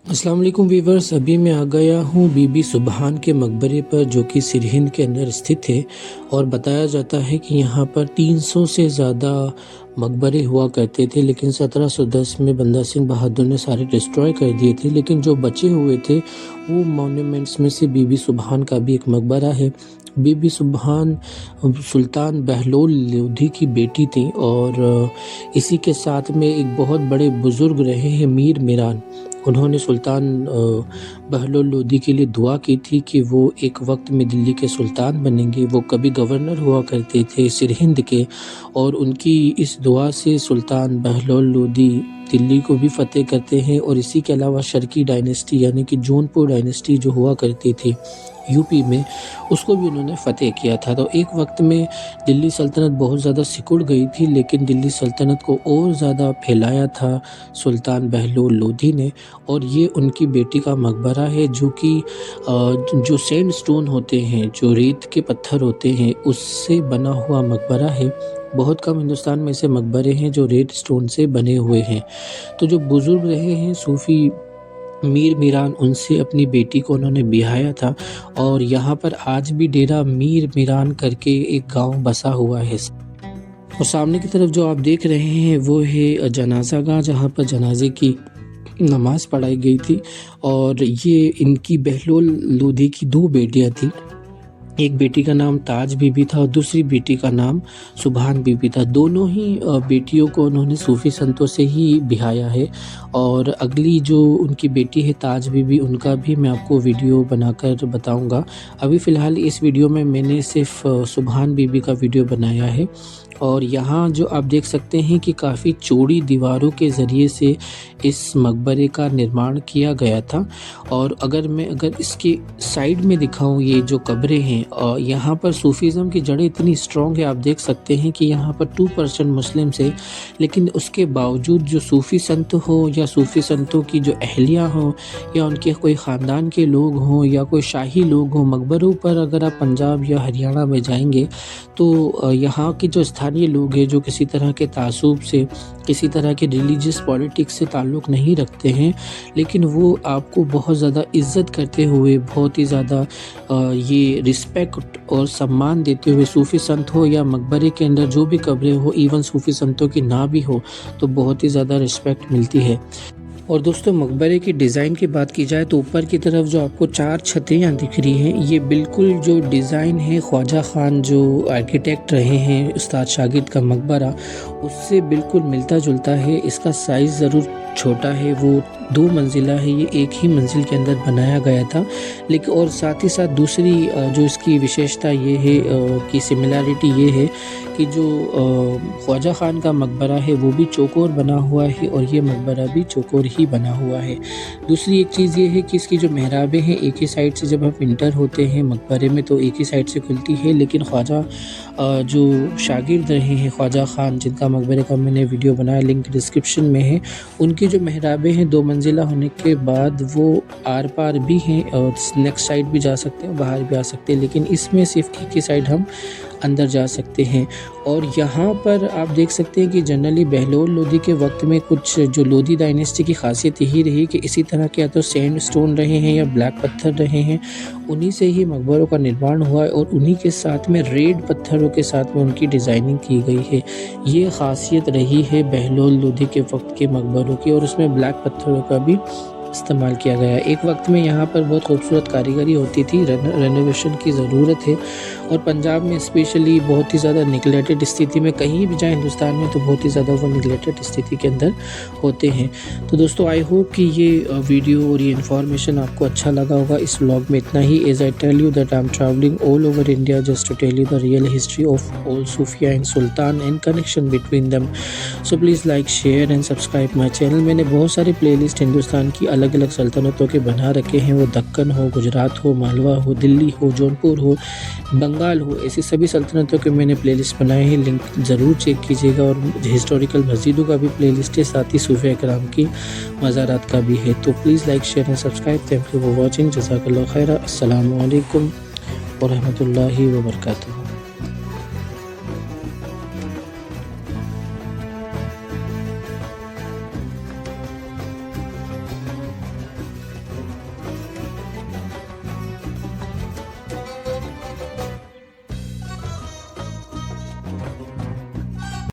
अस्सलाम वालेकुम वीवर्स। अभी मैं आ गया हूँ बीबी सुबहान के मकबरे पर, जो कि सिरहिंद के अंदर स्थित है। और बताया जाता है कि यहाँ पर 300 से ज़्यादा मकबरे हुआ करते थे, लेकिन 1710 में बंदा सिंह बहादुर ने सारे डिस्ट्रॉय कर दिए थे। लेकिन जो बचे हुए थे वो मॉन्यूमेंट्स में से बीबी सुबहान का भी एक मकबरा है। बीबी सुबहान सुल्तान बहलोल लोधी की बेटी थी, और इसी के साथ में एक बहुत बड़े बुज़ुर्ग रहे हैं मीर मीरान। उन्होंने सुल्तान बहलोल लोधी के लिए दुआ की थी कि वो एक वक्त में दिल्ली के सुल्तान बनेंगे। वो कभी गवर्नर हुआ करते थे सिरहिंद के, और उनकी इस दुआ से सुल्तान बहलोल लोधी दिल्ली को भी फ़तेह करते हैं। और इसी के अलावा शर्की डायनेस्टी यानी कि जौनपुर डायनेस्टी जो हुआ करती थी यूपी में, उसको भी उन्होंने फ़तेह किया था। तो एक वक्त में दिल्ली सल्तनत बहुत ज़्यादा सिकुड़ गई थी, लेकिन दिल्ली सल्तनत को और ज़्यादा फैलाया था सुल्तान बहलोल लोधी ने। और ये उनकी बेटी का मकबरा है, जो कि जो सैंडस्टोन होते हैं, जो रेत के पत्थर होते हैं, उससे बना हुआ मकबरा है। बहुत कम हिंदुस्तान में ऐसे मकबरे हैं जो रेड स्टोन से बने हुए हैं। तो जो बुज़ुर्ग रहे हैं सूफ़ी मीर मीरान, उनसे अपनी बेटी को उन्होंने ब्याया था। और यहाँ पर आज भी डेरा मीर मीरान करके एक गांव बसा हुआ है। और सामने की तरफ जो आप देख रहे हैं वो है जनाजा गाह, जहाँ पर जनाजे की नमाज़ पढ़ाई गई थी। और ये इनकी बहलोल लोधी की 2 बेटियाँ थीं। एक बेटी का नाम ताज बीबी था और दूसरी बेटी का नाम सुबहान बीबी था। दोनों ही बेटियों को उन्होंने सूफ़ी संतों से ही ब्याया है। और अगली जो उनकी बेटी है ताज बीबी, उनका भी मैं आपको वीडियो बनाकर बताऊंगा। अभी फ़िलहाल इस वीडियो में मैंने सिर्फ सुबहान बीबी का वीडियो बनाया है। और यहाँ जो आप देख सकते हैं कि काफ़ी चौड़ी दीवारों के ज़रिए से इस मकबरे का निर्माण किया गया था। और अगर इसके साइड में दिखाऊं, ये जो कब्रें हैं, यहाँ पर सूफीज़म की जड़ें इतनी स्ट्रॉन्ग है। आप देख सकते हैं कि यहाँ पर 2% मुस्लिम्स है, लेकिन उसके बावजूद जो सूफ़ी संत हो या सूफ़ी संतों की जो अहलिया हो या उनके कोई ख़ानदान के लोग हों या कोई शाही लोग हों, मकबरों पर अगर आप पंजाब या हरियाणा में जाएंगे तो यहाँ के जो स्थानीय लोग हैं, जो किसी तरह के तासुब से, किसी तरह के रिलीजियस पॉलिटिक्स से ताल्लुक़ नहीं रखते हैं, लेकिन वो आपको बहुत ज़्यादा इज़्ज़त करते हुए, बहुत ही ज़्यादा ये रिस्पेक्ट और सम्मान देते हुए, सूफ़ी संत हो या मकबरे के अंदर जो भी कब्रें हो, इवन सूफ़ी संतों की ना भी हो, तो बहुत ही ज़्यादा रिस्पेक्ट मिलती है। और दोस्तों, मकबरे की डिज़ाइन की बात की जाए तो ऊपर की तरफ जो आपको 4 छतें यहाँ दिख रही हैं, ये बिल्कुल जो डिज़ाइन है ख्वाजा ख़ान जो आर्किटेक्ट रहे हैं, उस्ताद शागिर्द का मकबरा, उससे बिल्कुल मिलता जुलता है। इसका साइज़ ज़रूर छोटा है, वो 2 मंजिला है, ये एक ही मंजिल के अंदर बनाया गया था। लेकिन और साथ ही साथ दूसरी जो इसकी विशेषता ये है कि सिमिलरिटी ये है कि जो ख्वाजा ख़ान का मकबरा है वो भी चौकोर बना हुआ है, और ये मकबरा भी चौकोर ही बना हुआ है। दूसरी एक चीज़ ये है कि इसकी जो मेहराबें हैं, एक ही साइड से जब हम इंटर होते हैं मकबरे में तो एक ही साइड से खुलती है। लेकिन ख्वाजा जो शागिर्द रहे हैं ख्वाजा ख़ान, जिनका मकबरे का मैंने वीडियो बनाया, लिंक डिस्क्रिप्शन में है, उनकी जो मेहराबें हैं 2 मंजिला होने के बाद वो आर पार भी हैं और नेक्स्ट साइड भी जा सकते हैं, बाहर भी आ सकते हैं। लेकिन इसमें सिर्फ एक ही साइड हम अंदर जा सकते हैं। और यहाँ पर आप देख सकते हैं कि जनरली बहलोल लोधी के वक्त में कुछ जो लोधी डायनेस्टी की खासियत यही रही कि इसी तरह के या तो सैंड स्टोन रहे हैं या ब्लैक पत्थर रहे हैं, उन्हीं से ही मकबरों का निर्माण हुआ है। और उन्हीं के साथ में रेड पत्थरों के साथ में उनकी डिज़ाइनिंग की गई है। ये खासियत रही है बहलोल लोधी के वक्त के मकबरों की, और उसमें ब्लैक पत्थरों का भी इस्तेमाल किया गया है। एक वक्त में यहाँ पर बहुत खूबसूरत कारीगरी होती थी, रेनोवेशन की ज़रूरत है। और पंजाब में स्पेशली बहुत ही ज़्यादा निगलेक्टेड स्थिति में, कहीं भी जाए हिंदुस्तान में तो बहुत ही ज़्यादा वो निगलेक्टेड स्थिति के अंदर होते हैं। तो दोस्तों, आई होप कि ये वीडियो और ये इन्फॉर्मेशन आपको अच्छा लगा होगा। इस व्लॉग में इतना ही। As I tell you that I am travelling all over India just to tell you the real history of all सूफिया and sultan and connection between them. So please like, share and subscribe my channel. मैंने बहुत सारे playlist Hindustan की अलग अलग सल्तनतों के बना रखे हैं, वो दक्कन हो, गुजरात हो, मालवा हो, दिल्ली हो, जौनपुर हो, बंगाल हो, ऐसी सभी सल्तनतों के मैंने प्लेलिस्ट बनाए हैं। लिंक ज़रूर चेक कीजिएगा। और हिस्टोरिकल मस्जिदों का भी प्लेलिस्ट है, साथ ही सूफिया किराम की मज़ारात का भी है। तो please like, share and subscribe. Thank you for watching. जज़ाकल्लाह खैर। अस्सलामु अलैकुम व रहमतुल्लाहि व बरकातुहू।